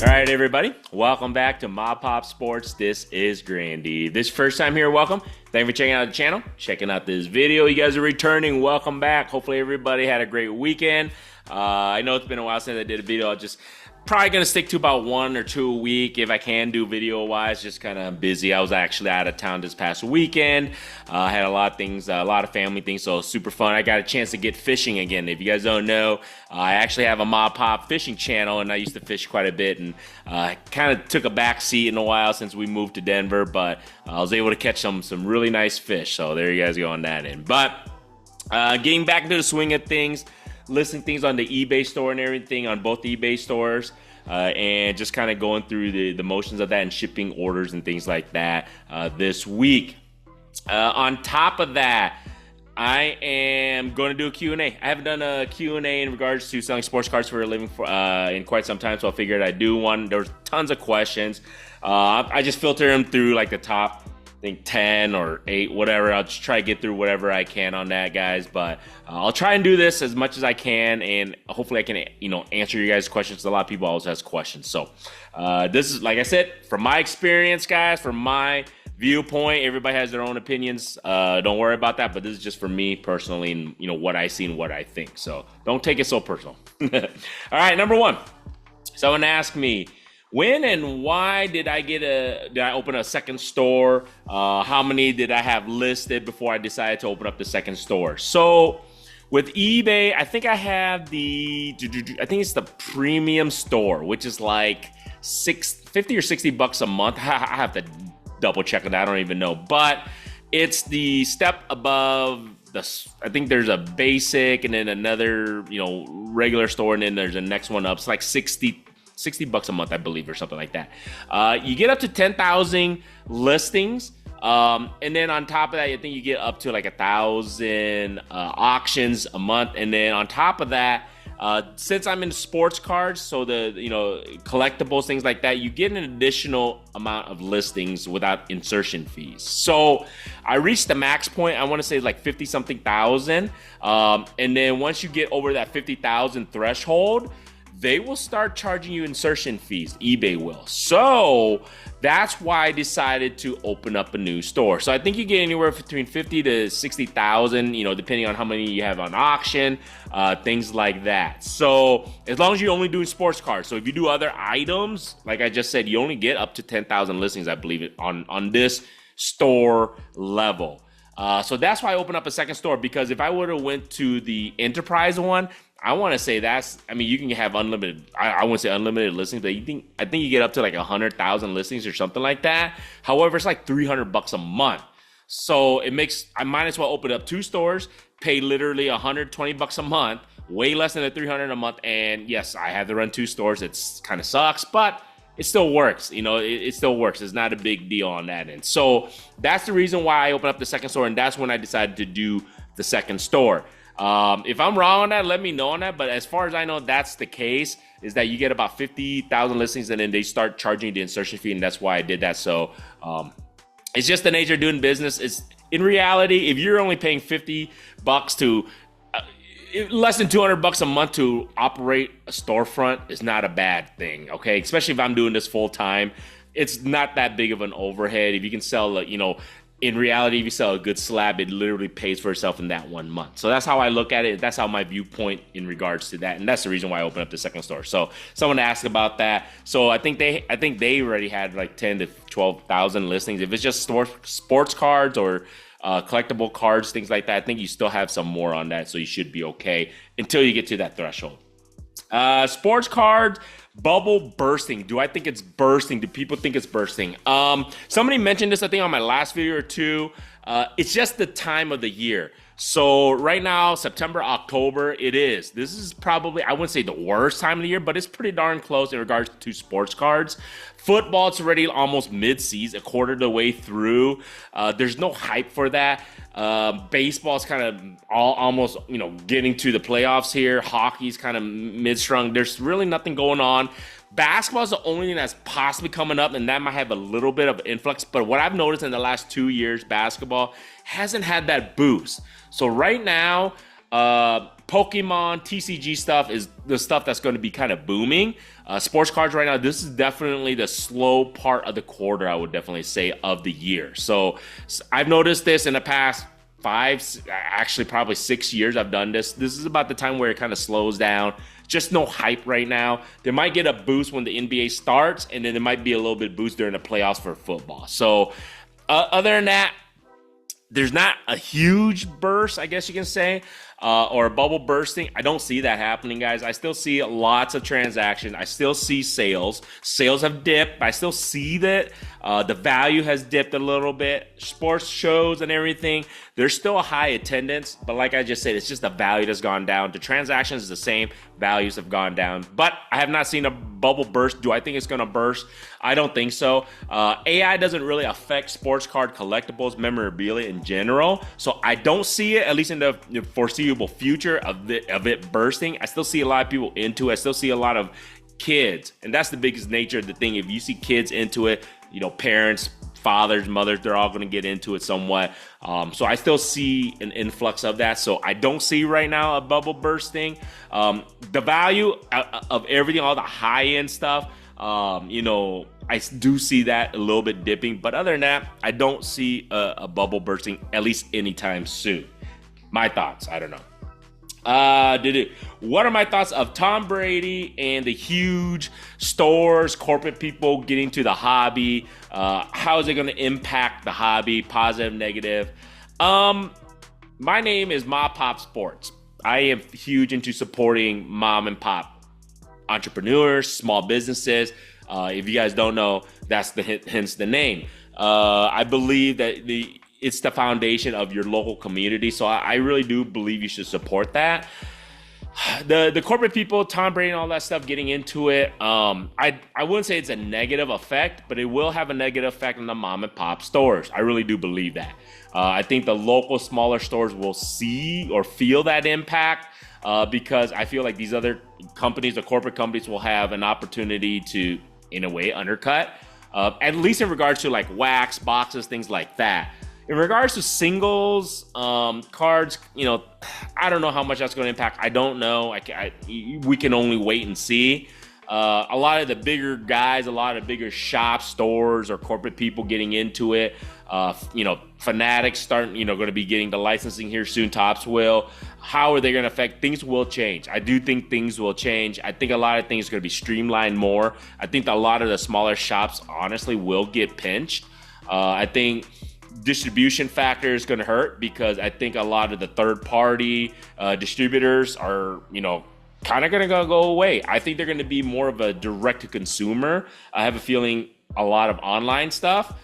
All right, everybody, welcome back to Mob Pop Sports. This is Grandy. This first time here, welcome. Thank you for checking out the channel, checking out this video. You guys are returning. Welcome back. Hopefully, everybody had a great weekend. I know it's been a while since I did a video. I'll just probably going to stick to about 1 or 2 a week if I can do video-wise. Just kind of busy. I was actually out of town this past weekend. I had a lot of things, a lot of family things, so super fun. I got a chance to get fishing again. If you guys don't know, I actually have a Mob Pop fishing channel, and I used to fish quite a bit, and kind of took a back seat in a while since we moved to Denver, but I was able to catch some really nice fish, so there you guys go on that end. But getting back into the swing of things, listing things on the eBay store and everything on both eBay stores, and just kind of going through the motions of that and shipping orders and things like that this week. On top of that, I am going to do a Q&A. I haven't done a Q&A in regards to selling sports cards for a living in quite some time, so I figured I'd do one. There was tons of questions. I just filter them through like the top, I think 10 or 8, whatever. I'll just try to get through whatever I can on that, guys. But I'll try and do this as much as I can, and hopefully I can, answer you guys' questions. A lot of people always has questions. So this is, like I said, from my experience, guys, from my viewpoint. Everybody has their own opinions. Don't worry about that. But this is just for me personally, and what I see and what I think. So don't take it so personal. All right, number 1. Someone asked me, when and why did I open a second store? How many did I have listed before I decided to open up the second store? So with eBay, I think I have I think it's the premium store, which is like $50 or $60 a month. I have to double check on that. I don't even know, but it's the step above I think there's a basic and then another, regular store, and then there's a next one up. It's like $60 a month, I believe, or something like that. You get up to 10,000 listings. And then on top of that, I think you get up to like 1,000 auctions a month. And then on top of that, since I'm in sports cards, so the collectibles, things like that, you get an additional amount of listings without insertion fees. So I reached the max point. I want to say like 50 something thousand. And then once you get over that 50,000 threshold, they will start charging you insertion fees. eBay will. So that's why I decided to open up a new store. So I think you get anywhere between 50 to 60,000, depending on how many you have on auction, things like that. So as long as you're only doing sports cards. So if you do other items, like I just said, you only get up to 10,000 listings, I believe, on this store level. So that's why I opened up a second store, because if I would have went to the enterprise one, I want to say you can have unlimited, I wouldn't say unlimited listings, but I think you get up to like 100,000 listings or something like that. However, it's like $300 a month. So I might as well open up 2 stores, pay literally $120 a month, way less than the $300 a month. And yes, I have to run 2 stores. It's kind of sucks, but it still works. It still works. It's not a big deal on that end. So that's the reason why I opened up the second store. And that's when I decided to do the second store. If I'm wrong on that, let me know on that. But as far as I know, that's the case, is that you get about 50,000 listings and then they start charging the insertion fee. And that's why I did that. So, it's just the nature of doing business. It's in reality, if you're only paying $50 to less than $200 a month to operate a storefront, is not a bad thing. Okay. Especially if I'm doing this full time, it's not that big of an overhead. If you can sell, in reality, if you sell a good slab, it literally pays for itself in that 1 month. So that's how I look at it. That's how my viewpoint in regards to that. And that's the reason why I opened up the second store. So someone asked about that. So I think they already had like 10 to 12,000 listings. If it's just sports cards or collectible cards, things like that, I think you still have some more on that. So you should be okay until you get to that threshold. Sports cards, bubble bursting. Do I think it's bursting? Do people think it's bursting? Somebody mentioned this, I think, on my last video or 2. It's just the time of the year. So right now, September, October, this is probably, I wouldn't say the worst time of the year, but it's pretty darn close in regards to sports cards. Football, it's already almost mid-season, a quarter of the way through. There's no hype for that. Baseball's kind of almost, getting to the playoffs here. Hockey's kind of mid-strung. There's really nothing going on. Basketball is the only thing that's possibly coming up, and that might have a little bit of influx. But what I've noticed in the last 2 years, basketball hasn't had that boost. So right now, Pokemon, TCG stuff is the stuff that's going to be kind of booming. Sports cards right now, this is definitely the slow part of the quarter, I would definitely say, of the year. So I've noticed this in the past 5, actually probably 6 years I've done this. This is about the time where it kind of slows down. Just no hype right now. They might get a boost when the NBA starts, and then there might be a little bit boost during the playoffs for football. So other than that, there's not a huge burst, I guess you can say, or a bubble bursting. I don't see that happening, guys. I still see lots of transactions. I still see sales. Sales have dipped. I still see that the value has dipped a little bit. Sports shows and everything, there's still a high attendance. But like I just said, it's just the value that's gone down. The transactions is the same. Values have gone down. But I have not seen a bubble burst. Do I think it's going to burst? I don't think so. AI doesn't really affect sports card collectibles, memorabilia in general. So I don't see it, at least in the foreseeable future, of it bursting. I still see a lot of people into it. I still see a lot of kids. And that's the biggest nature of the thing. If you see kids into it, parents, fathers, mothers, they're all going to get into it somewhat. So I still see an influx of that. So I don't see right now a bubble bursting. The value of everything, all the high-end stuff, I do see that a little bit dipping. But other than that, I don't see a bubble bursting, at least anytime soon. My thoughts, I don't know. What are my thoughts of Tom Brady and the huge stores, corporate people getting to the hobby? How is it going to impact the hobby, positive, negative? My name is Ma Pop Sports. I am huge into supporting mom and pop entrepreneurs, small businesses. If you guys don't know, that's hence the name. I believe that it's the foundation of your local community. So I really do believe you should support that. The corporate people, Tom Brady and all that stuff, getting into it, I wouldn't say it's a negative effect, but it will have a negative effect on the mom and pop stores. I really do believe that. I think the local smaller stores will see or feel that impact because I feel like these other companies, the corporate companies, will have an opportunity to, in a way, undercut, at least in regards to like wax, boxes, things like that. In regards to singles, cards, I don't know how much that's going to impact. I don't know. We can only wait and see. A lot of the bigger guys, a lot of bigger shops, stores, or corporate people getting into it. Fanatics going to be getting the licensing here soon. Topps will. How are they going to affect? Things will change. I do think things will change. I think a lot of things are going to be streamlined more. I think a lot of the smaller shops, honestly, will get pinched. I think distribution factor is going to hurt because I think a lot of the third-party distributors are, kind of going to go away. I think they're going to be more of a direct-to-consumer. I have a feeling a lot of online stuff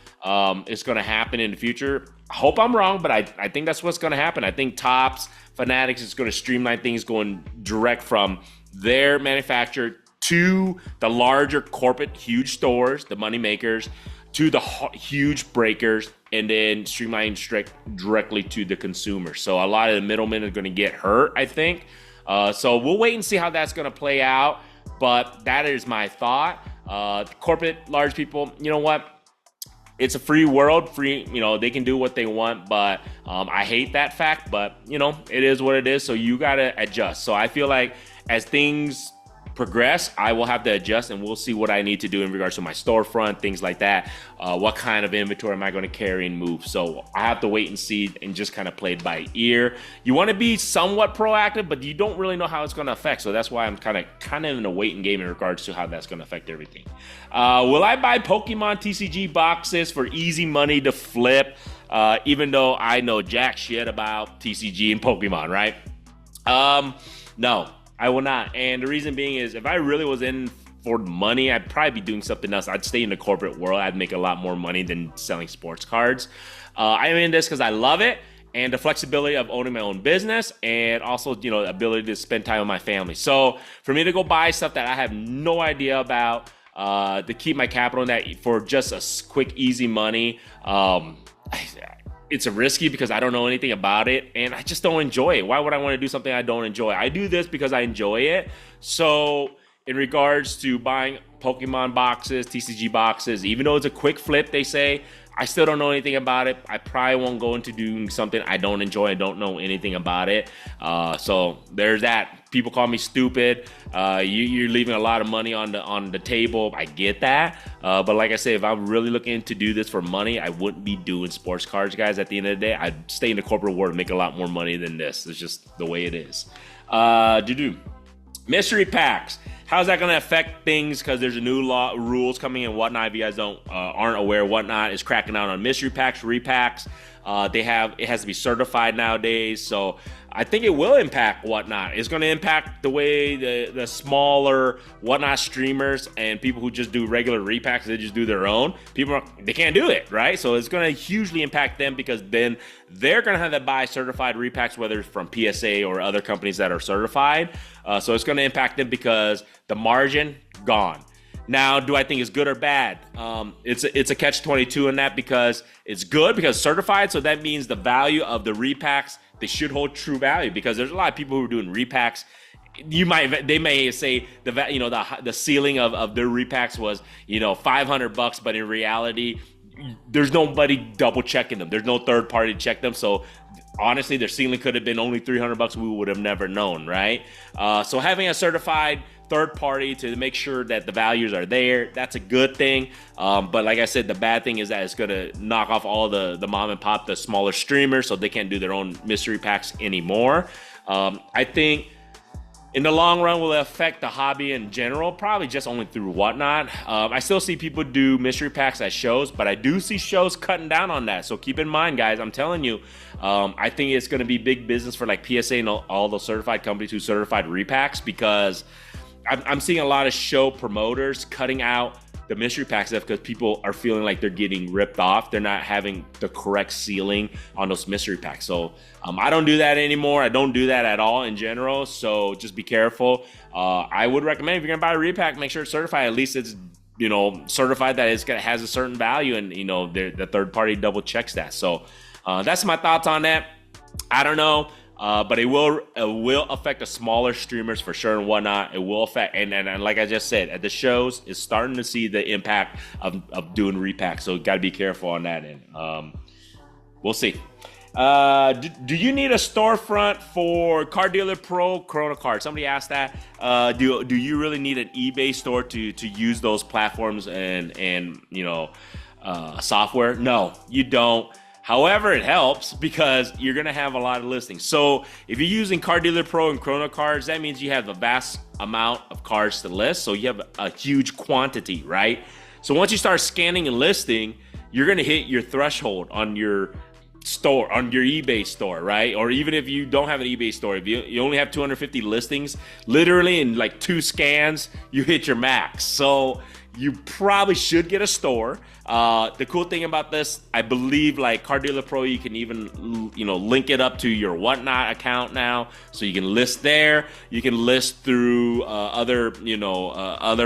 is going to happen in the future. I hope I'm wrong, but I think that's what's going to happen. I think Topps, Fanatics is going to streamline things going direct from their manufacturer to the larger corporate huge stores, the money makers, to the huge breakers, and then streamline directly to the consumer. So a lot of the middlemen are going to get hurt, I think. So we'll wait and see how that's going to play out. But that is my thought. Corporate, large people, you know what? It's a free world. They can do what they want. But I hate that fact. But, it is what it is. So you got to adjust. So I feel like as things progress, I will have to adjust, and we'll see what I need to do in regards to my storefront, things like that. What kind of inventory am I going to carry and move? So I have to wait and see and just kind of play it by ear. You want to be somewhat proactive, but you don't really know how it's going to affect. So that's why I'm kind of in a waiting game in regards to how that's going to affect everything. Will I buy Pokemon TCG boxes for easy money to flip? Even though I know jack shit about TCG and Pokemon, right? No. I will not. And the reason being is if I really was in for money, I'd probably be doing something else. I'd stay in the corporate world. I'd make a lot more money than selling sports cards. I'm in this because I love it and the flexibility of owning my own business and also, the ability to spend time with my family. So for me to go buy stuff that I have no idea about, to keep my capital in that for just a quick, easy money, it's a risky because I don't know anything about it and I just don't enjoy it. Why would I want to do something I don't enjoy? I do this because I enjoy it. So in regards to buying Pokemon boxes, TCG boxes, even though it's a quick flip, they say, I still don't know anything about it. I probably won't go into doing something I don't enjoy. I don't know anything about it. So there's that. People call me stupid. You're leaving a lot of money on the table. I get that. But like I said, if I'm really looking to do this for money, I wouldn't be doing sports cards, guys. At the end of the day, I'd stay in the corporate world and make a lot more money than this. It's just the way it is. Mystery packs. How's that going to affect things? Because there's a new rules coming in. Whatnot, if you guys aren't aware, Whatnot is cracking down on mystery packs, repacks. It has to be certified nowadays. So I think it will impact Whatnot. It's going to impact the way the smaller Whatnot streamers and people who just do regular repacks, they just do their own. They can't do it, right? So it's going to hugely impact them, because then they're going to have to buy certified repacks, whether it's from PSA or other companies that are certified. So it's going to impact them because the margin gone. Now, do I think it's good or bad? It's a catch-22 in that, because it's good because certified, so that means the value of the repacks, they should hold true value, because there's a lot of people who are doing repacks. They may say the ceiling of their repacks was $500, but in reality, there's nobody double checking them. There's no third party to check them. So honestly, their ceiling could have been only $300. We would have never known, right? So having a certified third party to make sure that the values are there, that's a good thing. But like I said, the bad thing is that it's going to knock off all the mom and pop, the smaller streamers, so they can't do their own mystery packs anymore. I think in the long run, will it affect the hobby in general? Probably just only through Whatnot. I still see people do mystery packs at shows, but I do see shows cutting down on that. So keep in mind, guys, I'm telling you, I think it's going to be big business for like PSA and all those certified companies who certified repacks, because I'm seeing a lot of show promoters cutting out the mystery pack stuff because people are feeling like they're getting ripped off. They're not having the correct ceiling on those mystery packs. So I don't do that anymore. I don't do that at all in general. So just be careful. I would recommend, if you're gonna buy a repack, make sure it's certified. At least it's certified that it has a certain value, and the third party double checks that. So that's my thoughts on that. I don't know. But it will affect the smaller streamers for sure and Whatnot. It will affect, and like I just said, at the shows, it's starting to see the impact of doing repacks. So got to be careful on that end. We'll see. Do you need a storefront for Card Dealer Pro Corona Card? Somebody asked that. Do you really need an eBay store to use those platforms and software? No, you don't. However, it helps because you're going to have a lot of listings. So if you're using Card Dealer Pro and Corona Cards, that means you have a vast amount of cards to list. So you have a huge quantity, right? So once you start scanning and listing, you're going to hit your threshold on your store, on your eBay store, right? Or even if you don't have an eBay store, if you only have 250 listings, literally in like 2 scans, you hit your max. So you probably should get a store. The cool thing about this, I believe, like Card Dealer Pro, you can even link it up to your Whatnot account now, so you can list there. You can list through other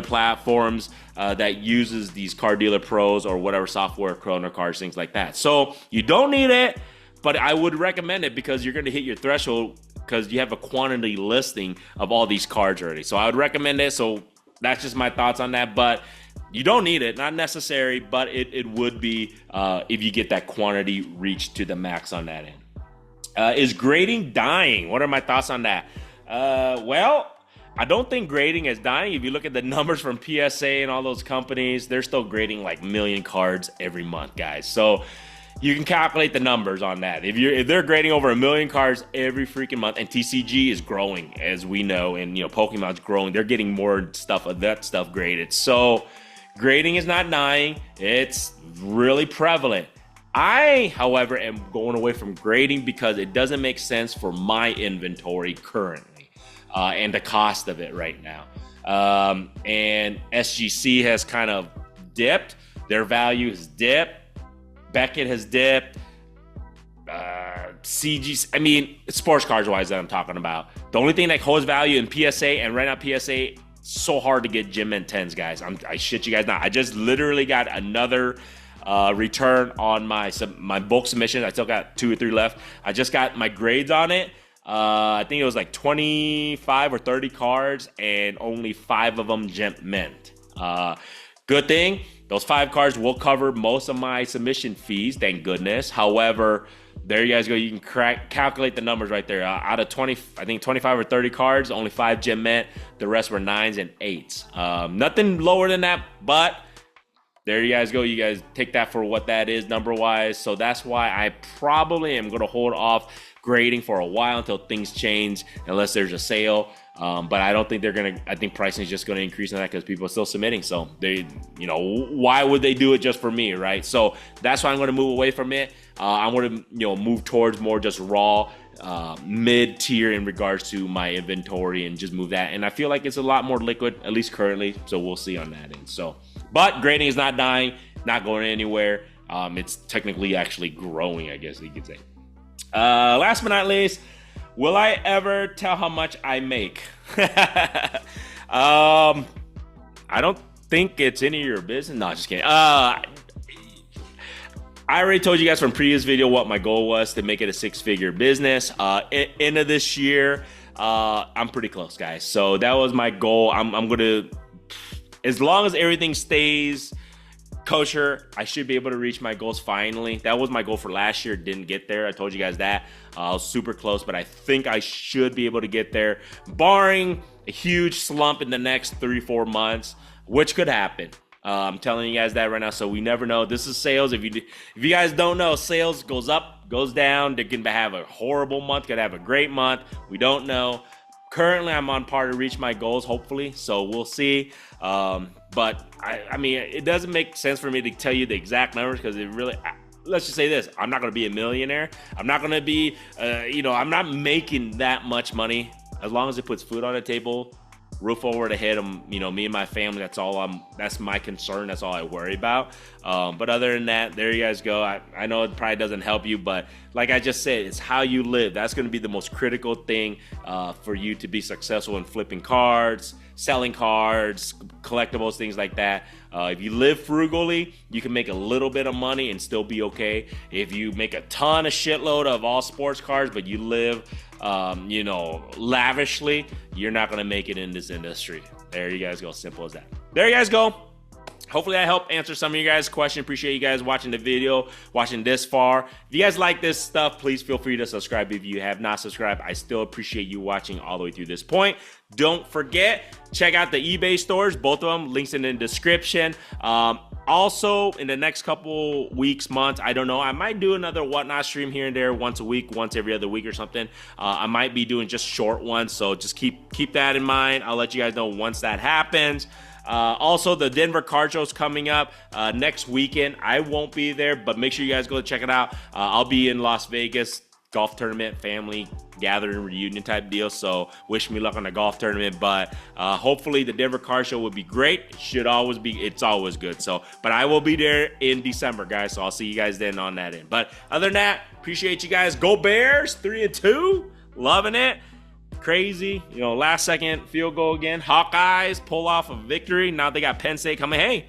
platforms that uses these Card Dealer Pros or whatever software, Corona Cards, things like that. So you don't need it, but I would recommend it because you're going to hit your threshold because you have a quantity listing of all these cards already. So I would recommend it. So that's just my thoughts on that, but you don't need it, not necessary, but it would be if you get that quantity reached to the max on that end. Is grading dying? What are my thoughts on that? Well, I don't think grading is dying. If you look at the numbers from PSA and all those companies, they're still grading like 1 million cards every month, guys. So you can calculate the numbers on that. If they're grading over 1 million cards every freaking month, and TCG is growing, as we know, and Pokemon's growing, they're getting more stuff of that stuff graded. So grading is not dying. It's really prevalent. I, however, am going away from grading because it doesn't make sense for my inventory currently and the cost of it right now. And SGC has kind of dipped. Their value has dipped. Beckett has dipped. CG, sports cards wise that I'm talking about. The only thing that holds value in PSA, and right now PSA, so hard to get Gem Mint 10s, guys. I shit you guys not. I just literally got another return on my bulk submission. I still got 2 or 3 left. I just got my grades on it. I think it was like 25 or 30 cards and only 5 of them Gem Mint. Good thing. those 5 cards will cover most of my submission fees, thank goodness. However, there you guys go. You can calculate the numbers right there. Out of 20, I think 25 or 30 cards, only 5 gem mint. The rest were 9s and 8s. Nothing lower than that, but there you guys go. You guys take that for what that is number-wise. So that's why I probably am going to hold off grading for a while until things change, unless there's a sale. But I don't think they're going to, I think pricing is just going to increase on that because people are still submitting. So they, why would they do it just for me, right? So that's why I'm going to move away from it. I'm going to, move towards more just raw, mid-tier in regards to my inventory and just move that. And I feel like it's a lot more liquid, at least currently. So we'll see on that end. So, but grading is not dying, not going anywhere. It's technically actually growing, I guess you could say. Last but not least, will I ever tell how much I make? I don't think it's any of your business. No, just kidding. I already told you guys from previous video what my goal was to make it a 6-figure business. End of this year, I'm pretty close, guys. So that was my goal. I'm going to, as long as everything stays kosher, I should be able to reach my goals finally. That was my goal for last year. Didn't get there. I told you guys that. I was super close, but I think I should be able to get there, barring a huge slump in the next 3-4 months, which could happen. I'm telling you guys that right now, so we never know. This is sales. If you guys don't know, sales goes up, goes down. They can have a horrible month, could have a great month. We don't know. Currently, I'm on par to reach my goals, hopefully, so we'll see. But, I mean, it doesn't make sense for me to tell you the exact numbers because it really, let's just say this. I'm not going to be a millionaire. I'm not going to be, I'm not making that much money. As long as it puts food on the table, roof over the head, me and my family, that's my concern. That's all I worry about. But other than that, there you guys go. I know it probably doesn't help you, but like I just said, it's how you live. That's going to be the most critical thing for you to be successful in flipping cards, selling cards, collectibles, things like that. If you live frugally, you can make a little bit of money and still be okay. If you make a ton of shitload of all sports cards, but you live lavishly, you're not going to make it in this industry. There you guys go. Simple as that. There you guys go. Hopefully I helped answer some of you guys' questions. Appreciate you guys watching the video, watching this far. If you guys like this stuff, please feel free to subscribe. If you have not subscribed, I still appreciate you watching all the way through this point. Don't forget, check out the eBay stores, both of them, links in the description. Also, in the next couple weeks, months, I don't know, I might do another Whatnot stream here and there once a week, once every other week or something. I might be doing just short ones, so just keep that in mind. I'll let you guys know once that happens. Also, the Denver Card Show is coming up next weekend. I won't be there, but make sure you guys go check it out. I'll be in Las Vegas, golf tournament, family gathering, reunion type deal. So wish me luck on the golf tournament, but hopefully the Denver Card Show will be great. It's always good. So, but I will be there in December, guys. So I'll see you guys then on that end. But other than that, appreciate you guys. Go Bears, 3-2, loving it. Crazy, last second field goal again. Hawkeyes pull off a victory. Now they got Penn State coming. Hey,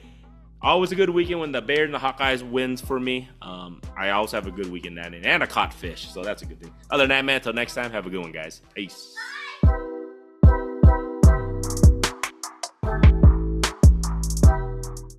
always a good weekend when the Bears and the Hawkeyes wins for me. I always have a good weekend that end, and I caught fish, so that's a good thing. Other than that, man, until next time, have a good one, guys. Peace.